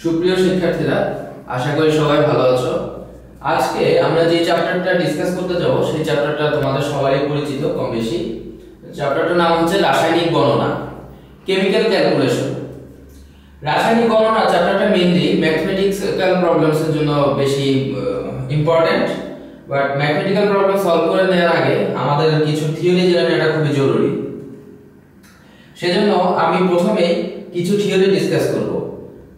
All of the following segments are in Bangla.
সুপ্রিয় শিক্ষার্থীরা, আশা করি সবাই ভালো আছো। আজকে আমরা যে চ্যাপ্টারটা ডিসকাস করতে যাব সেই চ্যাপ্টারটা তোমাদের সবারই পরিচিত কম বেশি। চ্যাপ্টারটার নাম হচ্ছে রাসায়নিক গণনা, কেমিক্যাল ক্যালকুলেশন। রাসায়নিক গণনা চ্যাপ্টারটা মেইনলি ম্যাথমেটিক্যাল প্রবলেমস এর জন্য বেশি important, but mathematical problem solve করে নেওয়ার আগে আমাদের কিছু থিওরি জেনে নেওয়াটা খুবই জরুরি। সেজন্য আমি প্রথমে কিছু থিওরি ডিসকাস করব।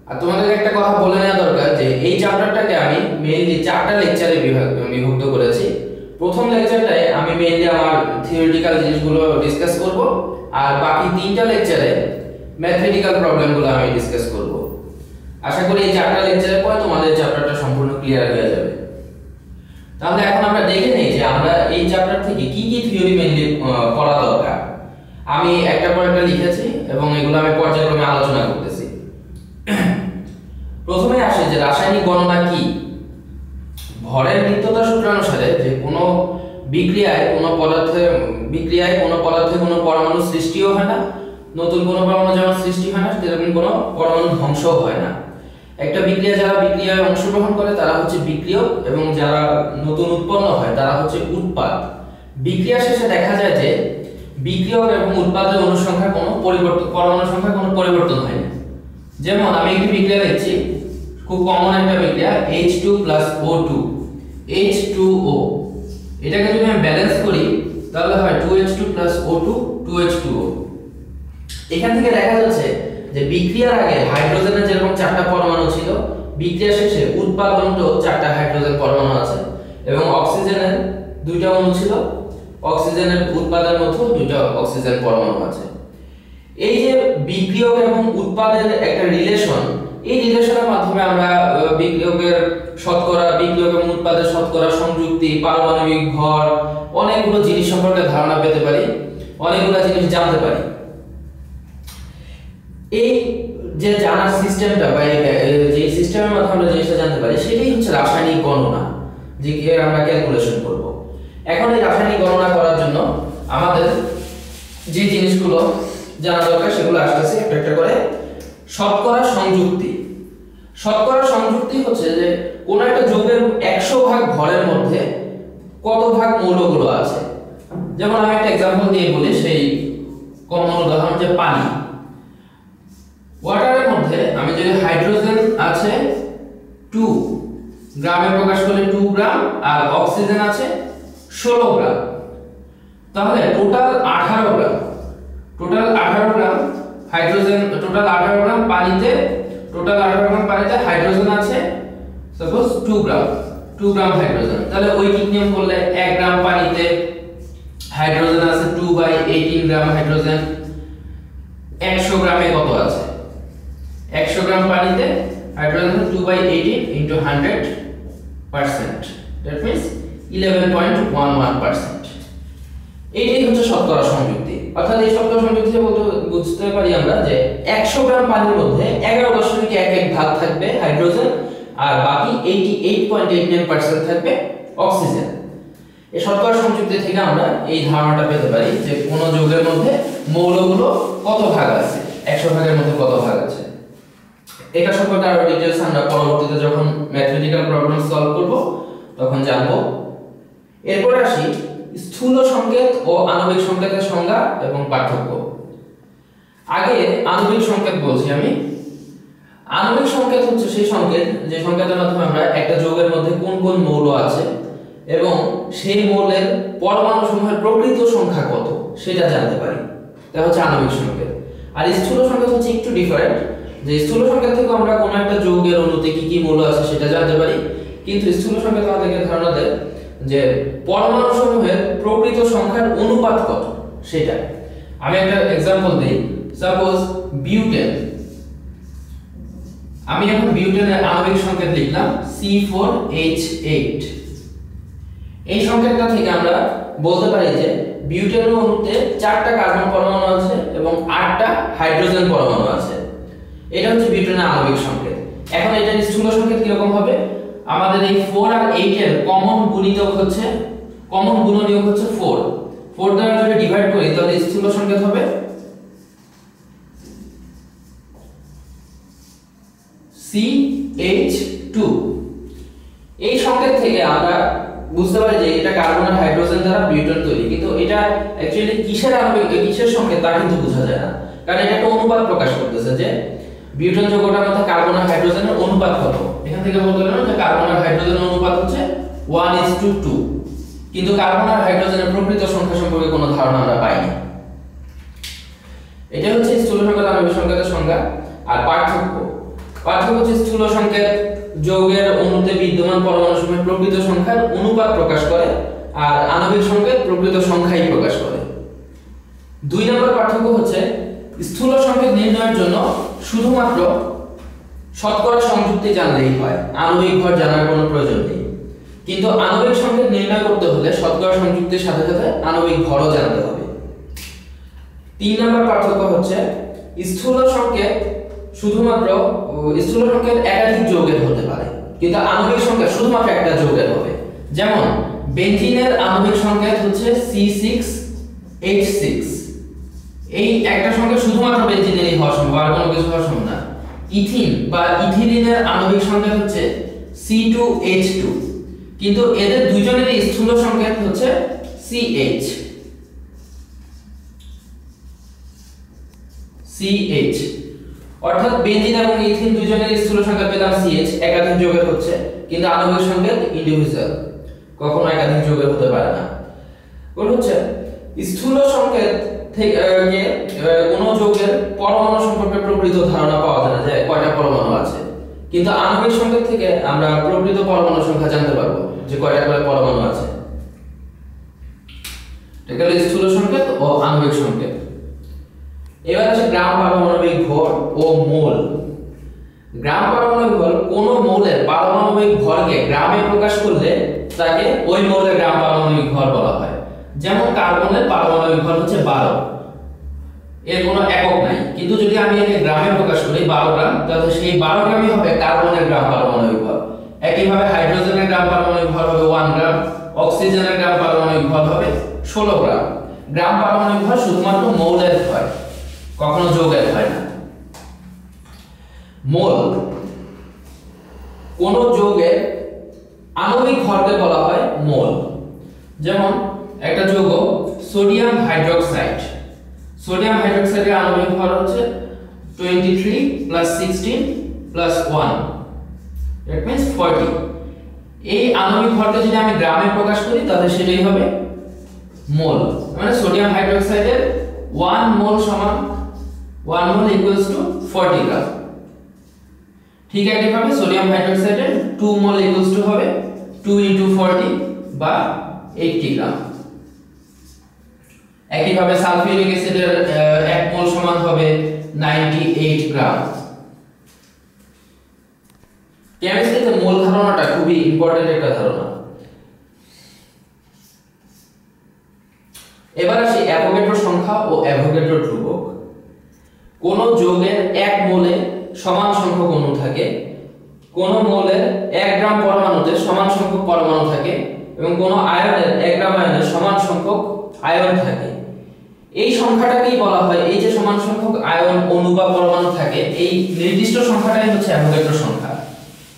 আর তোমাদেরকে একটা কথা বলে নেওয়া দরকার যে এই চ্যাপ্টারটাকে আমি মেইনলি 4টা লেকচারে বিভক্ত করেছি। প্রথম লেকচারটায় আমি মেইনলি আমার থিওরিটিক্যাল জিনিসগুলো ডিসকাস করব, আর বাকি 3টা লেকচারে ম্যাথমেটিক্যাল প্রবলেমগুলো আমি ডিসকাস করব। আশা করি এই 4টা লেকচারের পর তোমাদের চ্যাপ্টারটা সম্পূর্ণ ক্লিয়ার হয়ে যাবে। তাহলে এখন আমরা দেখে নেই যে আমরা এই চ্যাপ্টার থেকে কি কি থিওরি মেইনলি পড়া দরকার। আমি একটা পর একটা লিখেছি এবং এগুলো আমি পর্যায়ক্রমে আলোচনা করতেছি। প্রথমে আসে যে রাসায়নিক গণনা কি। ভরের নিত্যতা সূত্র অনুসারে যে কোনো বিক্রিয়ায় কোনো পদার্থে কোনো পরমাণু সৃষ্টিও হয় না, নতুন কোনো পরমাণু যেমন সৃষ্টি হয় না সেরকম কোনো পরমাণু ধ্বংসও হয় না। একটা যারা বিক্রিয়ায় অংশগ্রহণ করে তারা হচ্ছে বিক্রিয়ক, এবং যারা নতুন উৎপন্ন হয় তারা হচ্ছে উৎপাদ। বিক্রিয়া শেষে দেখা যায় যে বিক্রিয়ক এবং উৎপাদের অনুসংখ্যার কোনো পরমাণু সংখ্যার কোনো পরিবর্তন হয় না। যেমন আমি একটি বিক্রিয়া লিখছি, খুব কমন একটা বিক্রিয়া H2 + O2 H2O। এটাকে যদি আমি ব্যালেন্স করি তাহলে হয় 2H2 + O2 2H2O। এখান থেকে দেখা যাচ্ছে যে বিক্রিয়ার আগে হাইড্রোজেনের যেরকম 4টা পরমাণু ছিল, বিক্রিয়া শেষে উৎপাদনটাও 4টা হাইড্রোজেন পরমাণু আছে, এবং অক্সিজেনের 2টা অণু ছিল, অক্সিজেনের উৎপাদনের মধ্যে 2টা অক্সিজেন পরমাণু আছে। এই যে বিক্রিয়ক এবং উৎপাদের একটা রিলেশন, এই রিলেশনের মাধ্যমে আমরা বিক্রিয়ক এবং উৎপাদের শতকরা, সংযুক্তি, পারমাণবিক ভর, অনেকগুলো জিনিস সম্পর্কে ধারণা পেতে পারি, অনেকগুলো জিনিস জানতে পারি। এই যে জানার সিস্টেমটা বা যে সিস্টেমের মাধ্যমে আমরা জিনিসটা জানতে পারি সেটাই হচ্ছে রাসায়নিক গণনা, যে আমরা ক্যালকুলেশন করব। এখন এই রাসায়নিক গণনা করার জন্য আমাদের যে জিনিসগুলো জানা দরকার সেগুলো আসতেছে একটা একটা করে। শতকরা সংযুক্তি। শতকরা সংযুক্তি হচ্ছে যে কোন একটা যৌগের 100 ভাগ ভরের মধ্যে কত ভাগ মৌলগুলো আছে। যেমন আমি একটা एग्जांपल দিয়ে বলি, সেই কমন উদাহরণ যে পানি। ওয়াটারের মধ্যে আমি যদি হাইড্রোজেন আছে 2 গ্রামে প্রকাশ করলে 2 গ্রাম, আর অক্সিজেন আছে 16 গ্রাম, তাহলে টোটাল 18 গ্রাম হাইড্রোজেন, টোটাল 18 গ্রাম পানিতে হাইড্রোজেন আছে সাপোজ 2 গ্রাম হাইড্রোজেন। তাহলে ঐকিক নিয়ম করলে 1 গ্রাম পানিতে হাইড্রোজেন আছে 2/18 গ্রাম হাইড্রোজেন। 100 গ্রামে কত আছে? 100 গ্রাম পানিতে হাইড্রোজেন 2/18 * 100%, দ্যাট মিন্স 11.11%। এইটাই হচ্ছে শতকরা সংযুক্তি। অর্থাৎ এই শতকরা সংযুক্তি বলতে বুঝতে পারি আমরা যে 100 গ্রাম পানির মধ্যে 11.11 ভাগ থাকবে হাইড্রোজেন, আর বাকি 88.89% থাকবে অক্সিজেন। এই শতকরা সংযুক্তি থেকে আমরা এই ধারণাটা পেতে পারি যে কোন যৌগের মধ্যে মৌলগুলো কত ভাগ আছে, 100 ভাগের মধ্যে কত ভাগ আছে। এটা সম্পর্কে আরো ডিটেইলস আমরা পরবর্তীতে যখন ম্যাথমেটিক্যাল প্রবলেম সলভ করব তখন জানবো। এরপর আসি স্থূল সংকেত ও আণবিক সংকেতের সংজ্ঞা এবং পার্থক্য। আগে আণবিক সংকেত বলছি আমি। আণবিক সংকেত হচ্ছে সেই সংকেত যে সংকেতের মাধ্যমে আমরা একটা যৌগের মধ্যে কোন কোন মৌল আছে এবং সেই মৌলের পরমাণু সমূহের প্রকৃত সংখ্যা কত সেটা জানতে পারি, এটা হচ্ছে আণবিক সংকেত। আর স্থূল সংকেত হচ্ছে একটু ডিফারেন্ট, যে স্থূল সংকেত থেকে আমরা কোন একটা যৌগের অণুতে কি কি মৌল আছে সেটা জানতে পারি, কিন্তু স্থূল সংকেত আমাদেরকে ধারণা দেয় যে পরমাণু সমূহের প্রকৃত সংখ্যার অনুপাত কত সেটা। আমি একটা एग्जांपल দেই, সাপোজ বিউটেন। আমি এখন বিউটেনের আণবিক সংকেত লিখলাম C4H8। এই সংকেতটা থেকে আমরা বলতে পারি যে বিউটেনের অণুতে 4টা কার্বন পরমাণু আছে এবং 8টা হাইড্রোজেন পরমাণু আছে। এটা হচ্ছে বিউটেনের আণবিক সংকেত। এখন এটার স্থূল সংকেত কি রকম হবে? আমাদের এই 4 আর 8 এর কমন গুণনীয়ক হচ্ছে 4 দ্বারা যদি ডিভাইড করি তাহলে স্থূল সংকেত হবে CH2। এই সংকেত থেকে আমরা বুঝতে পারি যে এটা কার্বন আর হাইড্রোজেন দ্বারা বিউটেন তৈরি, কিন্তু এটা অ্যাকচুয়ালি কিসের আণবিক কিসের সংকেত তা কিন্তু বোঝা যায় না, কারণ এটা একটা অনুপাত প্রকাশ করতেছে যে বিউটেন যৌগটার মধ্যে কার্বন আর হাইড্রোজেনের অনুপাত কত। এখান থেকে বলতে পারলাম যে কার্বন আর হাইড্রোজেনের অনুপাত হচ্ছে 1:2, কিন্তু কার্বন আর হাইড্রোজেনের প্রকৃত সংখ্যা সম্পর্কে কোনো ধারণা আমরা পাইনি। এটা হচ্ছে স্থূল সংকেত আণবিক সংকেতের সংজ্ঞা। আর পার্থক্য হচ্ছে স্থূল সংকেত যৌগের অণুতে বিদ্যমান পরমাণুসমূহের প্রকৃত সংখ্যার অনুপাত প্রকাশ করে, আর আণবিক সংকেত প্রকৃত সংখ্যাই প্রকাশ করে। 2 নম্বর পার্থক্য হচ্ছে স্থূল সংকেত নির্ণয়ের জন্য শুধুমাত্র শতকরা সংযুক্তি জানলেই হয়, আণবিক ভর জানার কোনো প্রয়োজন নেই। কিন্তু আণবিক সংকেত নির্ণয় করতে হলে শতকরা সংযুক্তির সাথে সাথে আণবিক ভরও জানতে হবে। 3 নম্বর পার্থক্য হচ্ছে স্থূল সংকেত একাধিক যৌগের হতে পারে, কিন্তু আণবিক সংকেত শুধুমাত্র একটা যৌগের হবে। যেমন বেনজিনের আণবিক সংকেত হচ্ছে C6H6, এই একটা সংকেত শুধুমাত্র বেনজিনেরই হওয়া সম্ভব, আর কোনো কিছু হওয়া সম্ভব না। ইথিন বা ইথিলিনের আণবিক সংকেত হচ্ছে C2H2, কিন্তু এদের দুইজনেরই স্থূল সংকেত হচ্ছে CH। অর্থাৎ বেনজিন এবং ইথিন দুইজনের স্থূল সংকেত পেলাম CH, একাধিক যৌগের হচ্ছে, কিন্তু আণবিক সংকেত ইন্ডিভিজুয়াল, কখনো একাধিক যৌগের হতে পারে না। কোন হচ্ছে স্থূল সংকেত থেকে কোন যৌগের পরমাণু সম্পর্কে প্রকৃত ধারণা পাওয়া যায় না যে কয়টা পরমাণু আছে, কিন্তু আণবিক সংকেত থেকে আমরা প্রকৃত পরমাণু সংখ্যা জানতে পারবো যে কয়টা করে পরমাণু আছে। এটা হলো স্থূল সংকেত ও আণবিক সংকেত। এবার আসে গ্রাম পারমাণবিক ভর ও মোল। গ্রাম পারমাণবিক ভর কোন মৌলের পারমাণবিক ভরকে গ্রামে প্রকাশ করলে তাকে ওই মৌলের গ্রাম পারমাণবিক ভর বলা হয়। যেমন কার্বনের পারমাণবিক ভর হচ্ছে 12, এর কোনো একক নাই, কিন্তু যদি আমি একে গ্রামে প্রকাশ করি 12 গ্রাম, তাহলে সেই 12 গ্রামই হবে কার্বনের গ্রাম পারমাণবিক ভর। একইভাবে হাইড্রোজেনের গ্রাম পারমাণবিক ভর হবে 1 গ্রাম, অক্সিজেনের গ্রাম পারমাণবিক ভর হবে 16 গ্রাম। গ্রাম পারমাণবিক ভর শুধুমাত্র মৌলের হয়, কখনো যৌগের হয় না। মোল কোন যৌগের আণবিক ভরকে বলা হয় মোল। যেমন একটা যৌগ সোডিয়াম হাইড্রোক্সাইড, সোডিয়াম হাইড্রোক্সাইডের আণবিক ভর হচ্ছে 23 + 16 + 1, that means 40। এই আণবিক ভরকে যদি আমি গ্রামে প্রকাশ করি তাহলে সেটাই হবে মোল। মানে সোডিয়াম হাইড্রোক্সাইডের 1 মোল সমান 1 মোল equals to 40 গ্রাম। ঠিক একইভাবে সোডিয়াম হাইড্রোক্সাইডের 2 মোল equals to হবে 2 * 40 বা 80 গ্রাম। একইভাবে সালফিউরিক অ্যাসিডের 1 মোল সমান হবে 98 গ্রাম। কেমিস্ট্রিতে মোল ধারণাটা খুবই ইম্পর্টেন্ট একটা ধারণা। এবার আসি অ্যাভোগাড্রো সংখ্যা ও অ্যাভোগাড্রো ধ্রুবক। কোন যৌগের 1 মোলে সমান সংখ্যক অণু থাকে, কোন মৌলের 1 গ্রাম পরমাণুতে সমান সংখ্যক পরমাণু থাকে, এবং কোন আয়নের 1 গ্রাম আয়নের সমান সংখ্যক আয়ন থাকে। এই সংখ্যাটাকেই বলা হয়, এই যে সমান সংখ্যক আয়ন অণু বা পরমাণু থাকে, এই নির্দিষ্ট সংখ্যাটাই হচ্ছে অ্যাভোগাড্রো সংখ্যা।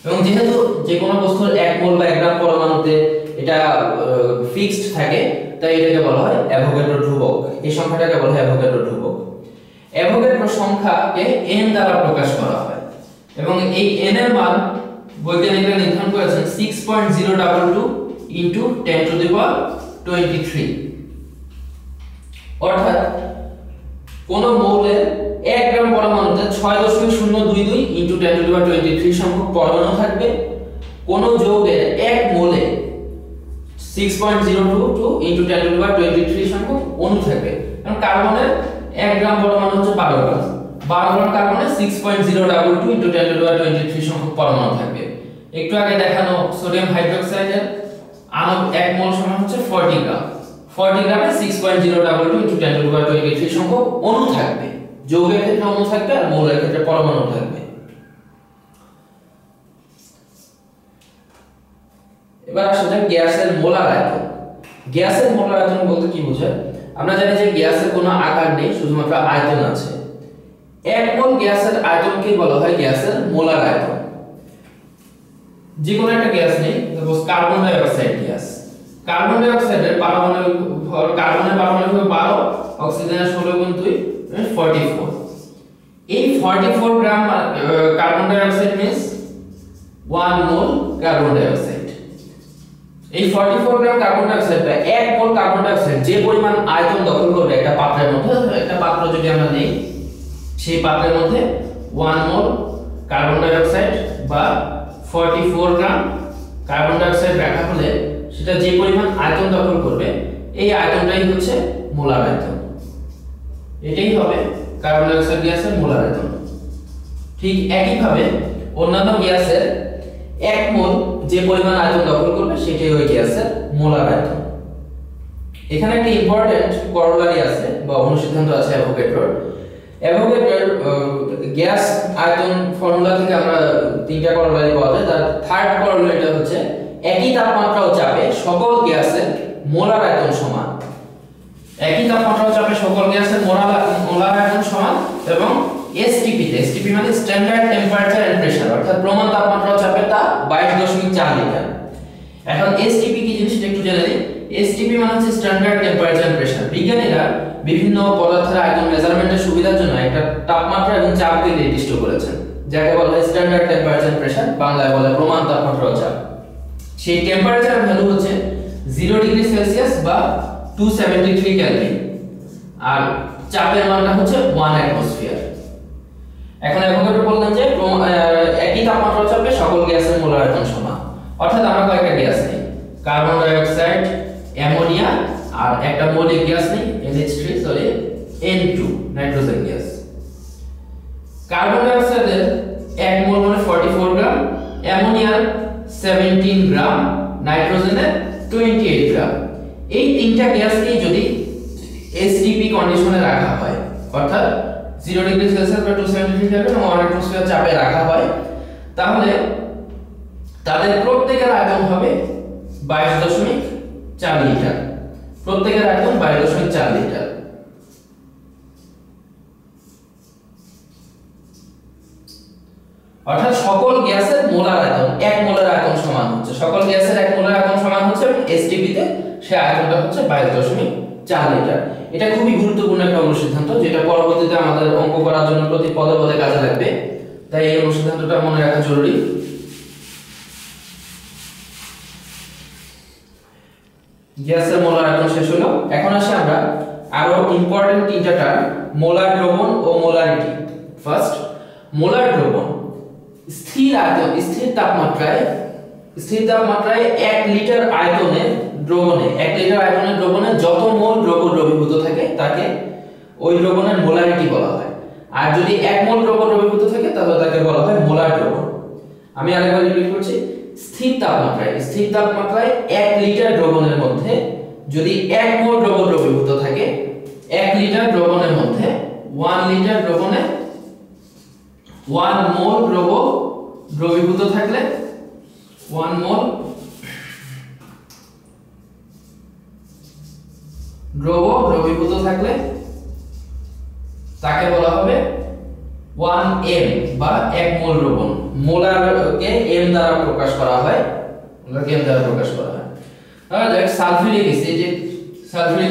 এবং যেহেতু যে কোনো বস্তুর 1 মোল বা 1 গ্রাম পরমাণুতে এটা ফিক্সড থাকে, তাই এটাকে বলা হয় অ্যাভোগাড্রো ধ্রুবক। এই সংখ্যাটাকে বলা হয় অ্যাভোগাড্রো ধ্রুবক। অ্যাভোগাড্রো সংখ্যাকে n দ্বারা প্রকাশ করা হয়, এবং এই n এর মান বৈজ্ঞানিকরা নির্ধারণ করেছেন 6.022 * 10⁻23। অর্থাৎ কোন মৌলের 1 গ্রাম পরমাণুতে 6.022 * 10⁻23 সংখ্যক পরমাণু থাকবে, কোন যৌগের 1 মোলে 6.022 * 10⁻23 সংখ্যক অণু থাকবে। কারণ কার্বনের 1 গ্রাম পরমাণু হচ্ছে 12 গ্রাম, 12 গ্রাম কার্বনে 6.022 * 10⁻23 সংখ্যক পরমাণু থাকবে। একটু আগে দেখানো সোডিয়াম হাইড্রোক্সাইডের 1 মোল সমান হচ্ছে 40 গ্রাম, 40 গ্রামে 6.022 * 10⁻23 সংখ্যক অণু থাকবে। যৌগের ক্ষেত্রে অণু থাকবে আর মৌলের ক্ষেত্রে পরমাণু থাকবে। এবার আসা যাক গ্যাসের মোলার আয়তন। গ্যাসের মোলার আয়তন বলতে কি বোঝায়? আমরা জানি যে গ্যাসের কোনো আকার নেই, শুধুমাত্র আয়তন আছে। 1 মোল গ্যাসের আয়তনকে বলা হয় গ্যাসের মোলার আয়তন। যে কোনো একটা গ্যাস নেই, suppose carbon die oxide gas. Carbon ডাই অক্সাইডের পারমাণবিক ভর, কার্বনের পারমাণবিক ভর 12, অক্সিজেনের 16 গুণ 2 44। এই 44 গ্রাম কার্বন ডাই অক্সাইড মিন্স 1 মোল কার্বন ডাই অক্সাইড। এই 44 গ্রাম কার্বন ডাই অক্সাইড বা 1 মোল কার্বন ডাই অক্সাইড যে পরিমাণ আয়তন দখল করবে একটা পাত্রের মধ্যে, একটা পাত্র যদি আমরা নেই, সেই পাত্রের মধ্যে 1 মোল কার্বন ডাই অক্সাইড বা 44 গ্রাম কার্বন ডাই অক্সাইড রাখা হলে সেটা যে পরিমাণ আয়তন দখল করবে এই আয়তনটাই হচ্ছে মোলার আয়তন। এটাই হবে কার্বন ডাই অক্সাইড গ্যাসের মোলার আয়তন। ঠিক একই ভাবে অন্যান্য গ্যাসের 1 মোল যে পরিমাণ আয়তন দখল করবে সেটাই ওই গ্যাসের মোলার আয়তন। এখানে একটা ইম্পর্টেন্ট করোলারি আছে বা অনুসিদ্ধান্ত আছে অ্যাভোগাড্রোর। অ্যাভোগাড্রোর গ্যাস আয়তন ফর্মুলা থেকে আমরা তিনটা করোলারি পাওয়া যায়। তার থার্ড করোলারিটা হচ্ছে একই তাপমাত্রা ও চাপে সকল গ্যাসের মোলার আয়তন সমান। একই তাপমাত্রা ও চাপে সকল গ্যাসের মোলার আয়তন সমান এবং এসটিপি তে, এসটিপি মানে স্ট্যান্ডার্ড টেম্পারেচার এন্ড প্রেসার, অর্থাৎ প্রমাণ তাপমাত্রা ও চাপে তা 22.4 লিটার। এখন এসটিপি কি জিনিস সেটা একটু জেনে নিই। এসটিপি মানে হচ্ছে স্ট্যান্ডার্ড টেম্পারেচার এন্ড প্রেসার। বিজ্ঞানীরা বিভিন্ন পদার্থের আয়তন মেজারমেন্টের সুবিধার জন্য একটা তাপমাত্রা এবং চাপকে নির্দিষ্ট করেছেন, যাকে বলা হয় স্ট্যান্ডার্ড টেম্পারেচার এন্ড প্রেসার, বাংলায় বলে প্রমাণ তাপমাত্রা ও চাপ। সেই টেম্পারেচার ভ্যালু হচ্ছে 0 ডিগ্রি সেলসিয়াস বা 273 কেলভিন, আর চাপের মানটা হচ্ছে 1 অ্যাটমোস্ফিয়ার। এখন অ্যাভোগাড্রো বললেন যে একই তাপমাত্রা ও চাপে সকল গ্যাসের মোলার আয়তন সমান, অর্থাৎ আমরা কয়েকটা গ্যাস নেই, কার্বন ডাই অক্সাইড, অ্যামোনিয়া, আর একটা মৌলিক গ্যাস নেই NH3 sorry N2 nitrogen gas. Carbon ডাই অক্সাইডের 1 মোল মানে 44 গ্রাম, অ্যামোনিয়ার 17 গ্রাম, নাইট্রোজেনের 28 গ্রাম। এই তিনটা গ্যাসকে যদি এসটিপি কন্ডিশনে রাখা হয়, অর্থাৎ 0 ডিগ্রি সেলসিয়াস বা 273 কেলভিন ও 1 অ্যাটমোস্ফিয়ার চাপে রাখা হয়, তাহলে তাদের প্রত্যেকের আয়তন হবে 22.4 লিটার। প্রত্যেকের আয়তন 22.4 লিটার। অর্থাৎ সকল গ্যাসের মোলার আয়তন 1 মোলার আয়তন সমান হচ্ছে, সকল গ্যাসের 1 মোলার আয়তন সমান হচ্ছে এবং এসটিপি তে সে আয়তনটা হচ্ছে 22.4 লিটার। এটা খুবই গুরুত্বপূর্ণ একটা অনুসিদ্ধান্ত, যেটা পরবর্তীতে আমাদের অঙ্ক করার জন্য প্রতি পদে পদে কাজে লাগবে, তাই এই অনুসিদ্ধান্তটা মনে রাখা জরুরি। গ্যাসের মোলার আয়তন শেষ হলো। এখন আসি আমরা আরো ইম্পর্টেন্ট তিনটা টার্ম, মোলার দ্রবণ ও মোলারিটি। ফার্স্ট, মোলার দ্রবণ স্থির আয়তন, স্থির তাপমাত্রায় 1 লিটার আয়তনের দ্রবণে, 1 লিটার আয়তনের দ্রবণে যত মোল দ্রবণ দ্রবীভূত থাকে তাকে ওই দ্রবণের মোলারিটি বলা হয়। আর যদি 1 মোল দ্রবণ দ্রবীভূত থাকে তাহলে তাকে বলা হয় মোলার দ্রবণ। আমি আরেকবার রিপিট করছি, স্থির তাপমাত্রায় 1 লিটার দ্রবণের মধ্যে যদি 1 মোল দ্রবণ দ্রবীভূত থাকে, 1 লিটার দ্রবণের মধ্যে 1 লিটার দ্রবণে 1 মোল দ্রবণ দ্রবীভূত থাকলে 1 মোল দ্রবণ দ্রবীভূত থাকলে তাকে বলা হবে 1 m বা 1 মোল দ্রবণ। মোলারকে m দ্বারা প্রকাশ করা হয়, মোলারকে m দ্বারা প্রকাশ করা হয়। তাহলে দেখ সালফিউরিক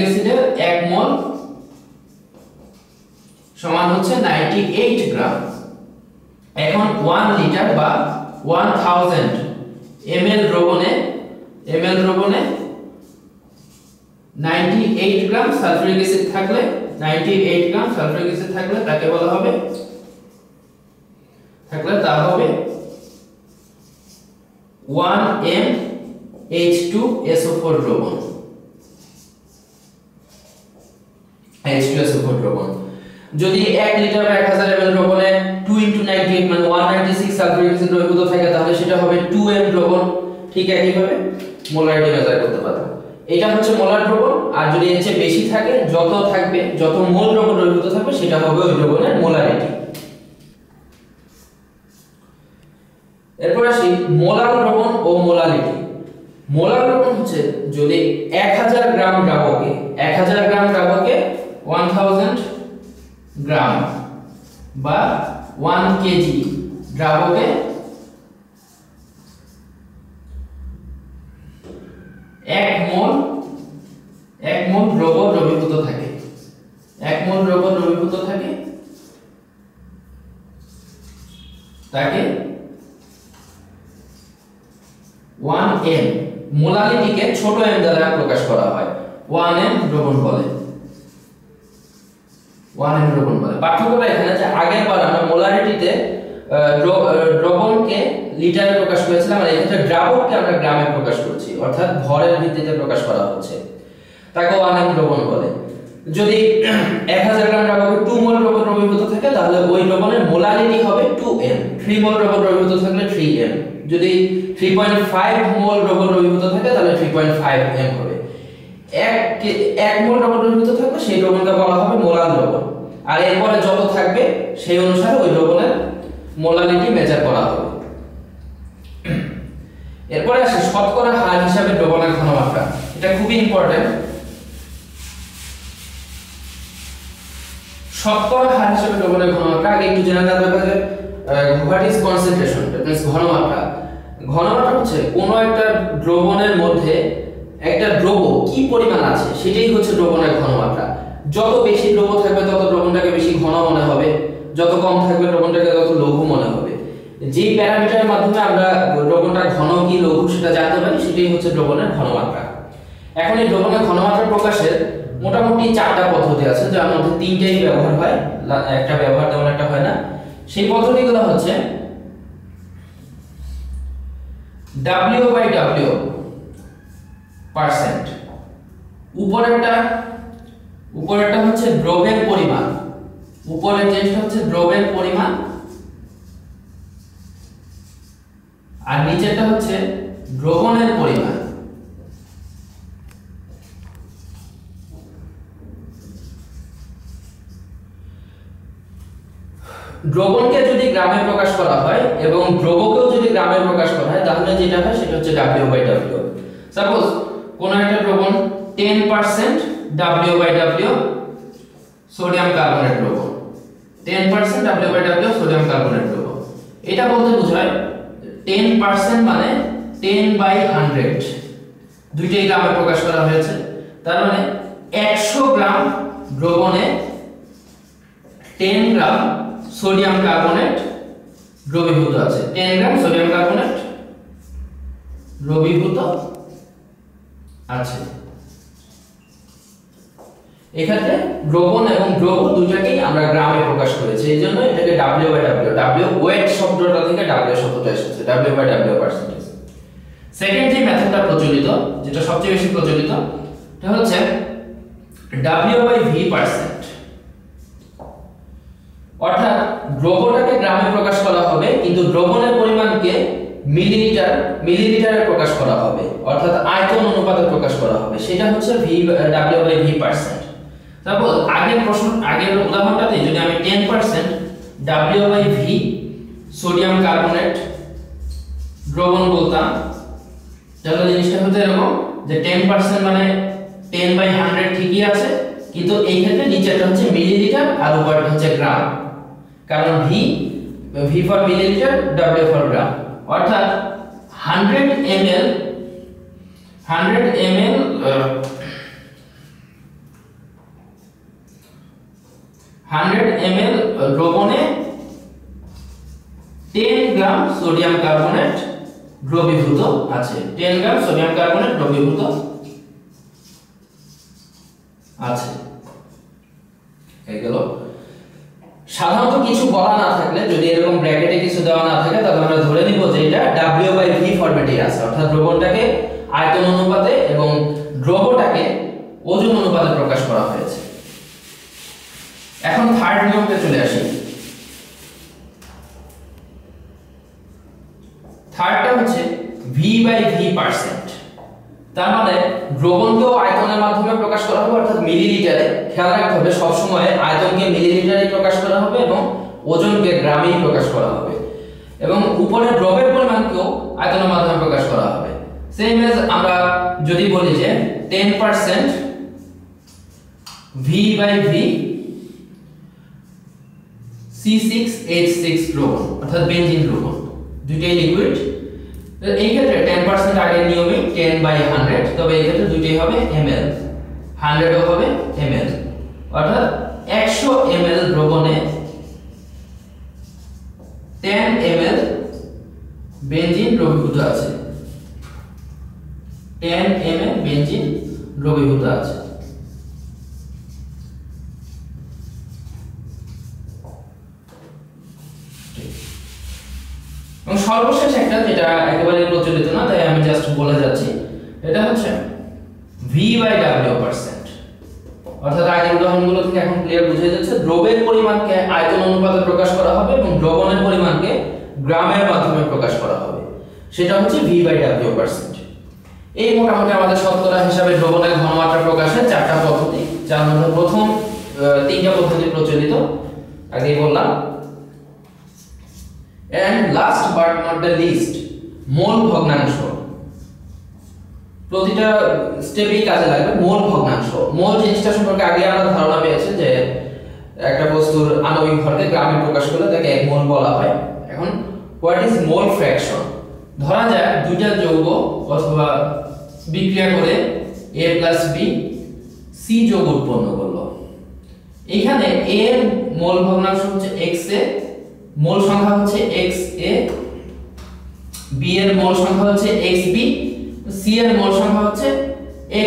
অ্যাসিডের 1 মোল সমান হচ্ছে 98 গ্রাম। এখন 1 লিটার বা 1000 ml দ্রবণে 98 গ্রাম সালফিউরিক অ্যাসিড থাকলে, 98 গ্রাম সালফিউরিক অ্যাসিড থাকলে তাকে বলা হবে, তা হবে 1 m H2SO4 দ্রবণ। H2SO4 দ্রবণ যদি 1 লিটার বা 1000 ml দ্রবণে 2 * 98 মানে 196 সালফিউরিক অ্যাসিড দ্রবীভূত থাকে, তাহলে সেটা হবে 2m দ্রবণ। ঠিক একইভাবে মোলারিটি মেজার করতে পারবো। এটা হচ্ছে মোলার দ্রবণ। আর যদি এর চেয়ে বেশি থাকে, যত মোল দ্রবণ দ্রবীভূত থাকবে সেটা হবে ওই দ্রবণের মোলারিটি। এরপর আসি মোলার দ্রবণ ও মোলারিটি। মোলার দ্রবণ হচ্ছে যদি 1000 গ্রাম দ্রাবকে 1000 গ্রাম বা 1 কেজি দ্রাবকে তাকে 1m মোলালিটিকে ছোট m দ্বারা প্রকাশ করা হয় 1m দ্রবণ বলে। 1m দ্রবণ বলে। পার্থক্যটা এখানে যে আগের বার আমরা মোলারিটিতে দ্রবণকে লিটারে প্রকাশ করেছিলাম, আর এক্ষেত্রে দ্রাবককে আমরা গ্রামে প্রকাশ করছি, অর্থাৎ ভরের ভিত্তিতে প্রকাশ করা হচ্ছে, তাকে 1m দ্রবণ বলে। যদি 1000 গ্রাম দ্রাবকে 2 মোল দ্রবণ দ্রবীভূত থাকে তাহলে ওই দ্রবণের মোলারিটি হবে 2m, 3 মোল দ্রবণ দ্রবীভূত থাকলে 3m, যদি 3.5 মোল দ্রবণ দ্রবীভূত থাকে তাহলে 3.5m হবে। 1 মোল দ্রবণ দ্রবীভূত থাকলে সেই দ্রবণকে বলা হবে মোলার দ্রবণ, আর এরপরে যত থাকবে সেই অনুসারে ওই দ্রবণের মোলারিটি মেজার করা হবে। এরপরে আসে শতকরা হার হিসাবে দ্রবণের ঘনমাত্রা। এটা খুবই ইম্পর্টেন্ট। শতকরা হার হিসাবে দ্রবণের ঘনমাত্রা আগে একটু জেনে নেওয়া দরকার যে what is concentration, that means ঘনমাত্রা। ঘনমাত্রা হচ্ছে কোন একটা দ্রবণের মধ্যে একটা দ্রব্য কি পরিমাণ আছে সেটাই হচ্ছে দ্রবণের ঘনমাত্রা। যত বেশি দ্রব্য থাকবে তত দ্রবণটাকে বেশি ঘন মনে হবে, যত কম থাকবে দ্রবণটাকে তত লঘু মনে হবে। যে প্যারামিটারের মাধ্যমে আমরা দ্রবণটা ঘন কি লঘু সেটা জানতে পারি, সেটাই হচ্ছে দ্রবণের ঘনমাত্রা। এখন এই দ্রবণের ঘনমাত্রা প্রকাশের মোটামুটি 4টা পদ্ধতি আছে, যার মধ্যে 3টাই ব্যবহার হয়, একটা ব্যবহার তেমন একটা হয় না। সেই পদ্ধতিগুলো হচ্ছে W/W পার্সেন্ট, উপরেরটা হচ্ছে দ্রব্যের পরিমাণ, উপরের জিনিসটা হচ্ছে দ্রব্যের পরিমাণ, আর নিচেরটা হচ্ছে দ্রবণের পরিমাণ। দ্রবণকে যদি গ্রামে প্রকাশ করা হয় এবং দ্রবকেও যদি গ্রামে প্রকাশ করা হয় তাহলে যেটা হয় সেটা হচ্ছে W/W। সাপোজ কোন একটা দ্রবণ 10% W/W সোডিয়াম কার্বনেট দ্রবণ, 10% W/W সোডিয়াম কার্বনেট দ্রবণ। এটা বলতে বোঝায় 10% মানে 10/100, দুইটাই গ্রামে প্রকাশ করা হয়েছে। তার মানে 100 গ্রাম দ্রবণে 10 গ্রাম সোডিয়াম কার্বনেট দ্রবীভূত আছে, 10 গ্রাম সোডিয়াম কার্বনেট দ্রবীভূত আছে। এক্ষেত্রে দ্রবণ এবং দ্রব্য দুইটাকেই আমরা গ্রামে প্রকাশ করেছি, এই জন্য এটাকে W/W, W ওয়েট শব্দটা থেকে W শব্দটা এসেছে, W/W পার্সেন্টেজ। সেকেন্ড যে মেথডটা প্রচলিত, যেটা সবচেয়ে বেশি প্রচলিত, এটা হচ্ছে W/V পার্সেন্ট। অর্থাৎ দ্রব্যটাকে গ্রামে প্রকাশ করা হবে কিন্তু দ্রবণের পরিমাণকে মিলিলিটারে প্রকাশ করা হবে, অর্থাৎ আয়তন অনুপাতে প্রকাশ করা হবে, সেটা হচ্ছে W/V পার্সেন্ট। তারপর আগের উদাহরণটাতে যদি আমি 10% W/V সোডিয়াম কার্বনেট দ্রবণ বলতাম তাহলে জিনিসটা হতো এরকম যে 10% মানে 10/100 ঠিকই আছে, কিন্তু এই ক্ষেত্রে নিচেরটা হচ্ছে মিলিলিটার আর উপরটা হচ্ছে গ্রাম, কারণ V for millilitre, W for gram. অর্থাৎ 100 ml দ্রবণে 10 গ্রাম সোডিয়াম কার্বনেট দ্রবীভূত আছে, 10 গ্রাম সোডিয়াম কার্বনেট দ্রবীভূত আছে। এই গেল। সাধারণত কিছু বলা না থাকলে, যদি এরকম ব্র্যাকেটে কিছু দেওয়া না থাকে তাহলে আমরা ধরে নিব যে এটা W/V ফরম্যাটে আছে, অর্থাৎ দ্রবণটাকে আয়তন অনুপাতে এবং দ্রব্যটাকে ওজন অনুপাতে প্রকাশ করা হয়েছে। এখন থার্ড নিয়মে চলে আসি। থার্ডটা হচ্ছে V/V পার্সেন্ট। তার মানে দ্রবণকেও আয়তনের মাধ্যমে প্রকাশ করা হবে, অর্থাৎ মিলিলিটারে। খেয়াল রাখতে হবে সবসময় আয়তনকে মিলিলিটারে প্রকাশ করা হবে এবং ওজনকে গ্রামেই প্রকাশ করা হবে, এবং উপরে দ্রব্যের পরিমাণকেও আয়তনের মাধ্যমে প্রকাশ করা হবে। সেম এজ আমরা যদি বলি যে 10% V/V C6H6 দ্রবণ, অর্থাৎ বেনজিন দ্রবণ, দুইটাই লিকুইড। এই ক্ষেত্রে 10% আগের নিয়মে 10/100, তবে এই ক্ষেত্রে দুইটাই হবে ml, 100 ও হবে ml, অর্থাৎ 100 ml দ্রবণে 10 ml বেনজিন দ্রবীভূত আছে, 10 ml বেনজিন দ্রবীভূত আছে। এবং সর্বশেষ একটা যেটা একেবারে প্রচলিত না, তাই আমি জাস্ট বলে যাচ্ছি, এটা হচ্ছে V/W%। অর্থাৎ আগের উদাহরণগুলো থেকে এখন ক্লিয়ার বুঝে যাচ্ছে, দ্রবের পরিমাণকে আয়তন অনুপাতে প্রকাশ করা হবে এবং দ্রবণের পরিমাণকে গ্রামের মাধ্যমে প্রকাশ করা হবে, সেটা হচ্ছে V/W%। এই মোটামুটি আমাদের শতকরা হিসাবে দ্রবণের ঘনমাত্রা প্রকাশের চারটা পদ্ধতি, যার মধ্যে প্রথম তিনটা পদ্ধতি প্রচলিত, আগেই বললাম। and last but not the least, মোল ভগ্নাংশ। প্রতিটা স্টেপেই কাজে লাগবে মোল ভগ্নাংশ। মোল জিনিসটা সম্পর্কে আগে আমরা ধারণা পেয়েছি যে একটা বস্তুর আণবিক ভরকে গ্রামে প্রকাশ করলে তাকে এক মোল বলা হয়। এখন হোয়াট ইজ মোল ফ্র্যাকশন? ধরা যায় দুইটা যৌগ অথবা বিক্রিয়া করে A + B C যৌগ উৎপন্ন করলো। এখানে A এর মোল ভগ্নাংশ হচ্ছে XA, মোল সংখ্যা হচ্ছে XA, B এর মোল সংখ্যা হচ্ছে XB, C এর মোল সংখ্যা হচ্ছে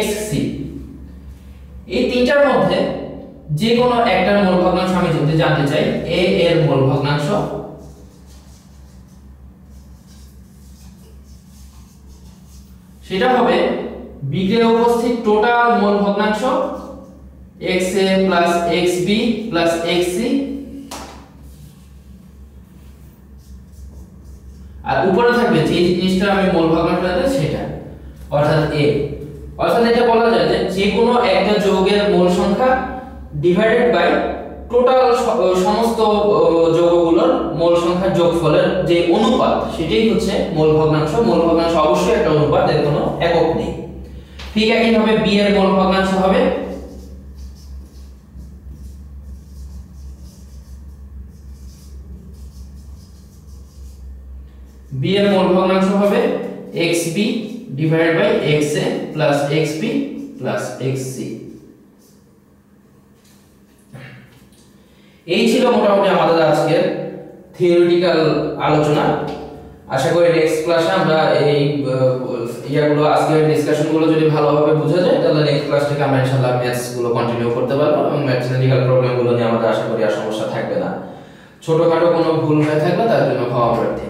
XC। এই তিনটার মধ্যে যে কোনো একটার মোল ভগ্নাংশ আমি যদি জানতে চাই, A এর মোল ভগ্নাংশ সেটা হবে বিক্রিয়ায় উপস্থিত টোটাল মোল ভগ্নাংশ XA + XB + XC, আর উপরে থাকবে যে জিনিসটা আমি মোল ভগ্নাংশ জানি সেটা, অর্থাৎ A। অর্থাৎ এটা বলা যায় যে যে কোনো একটা যৌগের মোল সংখ্যা ডিভাইডেড বাই টোটাল সমস্ত যৌগগুলোর মোল সংখ্যার যোগফলের যে অনুপাত, সেটাই হচ্ছে মোল ভগ্নাংশ। মোল ভগ্নাংশ অবশ্যই একটা অনুপাত, এর কোনো একক নেই। ঠিক একইভাবে B এর মোল ভগ্নাংশ হবে B এর মোল ভগ্নাংশ হবে XB divided by XA plus XB plus XC। এই ছিল মোটামুটি আমাদের আজকের থিওরিটিক্যাল আলোচনা। আশা করি নেক্সট ক্লাসে আমরা এই ইয়াগুলো, আজকের ডিসকাশনগুলো যদি ভালোভাবে বোঝা যায়, তাহলে নেক্সট ক্লাস থেকে আমরা ইনশাআল্লাহ ম্যাথস গুলো কন্টিনিউ করতে পারবো এবং ম্যাথমেটিক্যাল প্রবলেমগুলো নিয়ে আমাদের আশা করি আর সমস্যা থাকবে না। ছোটখাটো কোনো ভুল হয়ে থাকলে তার জন্য ক্ষমা প্রার্থী।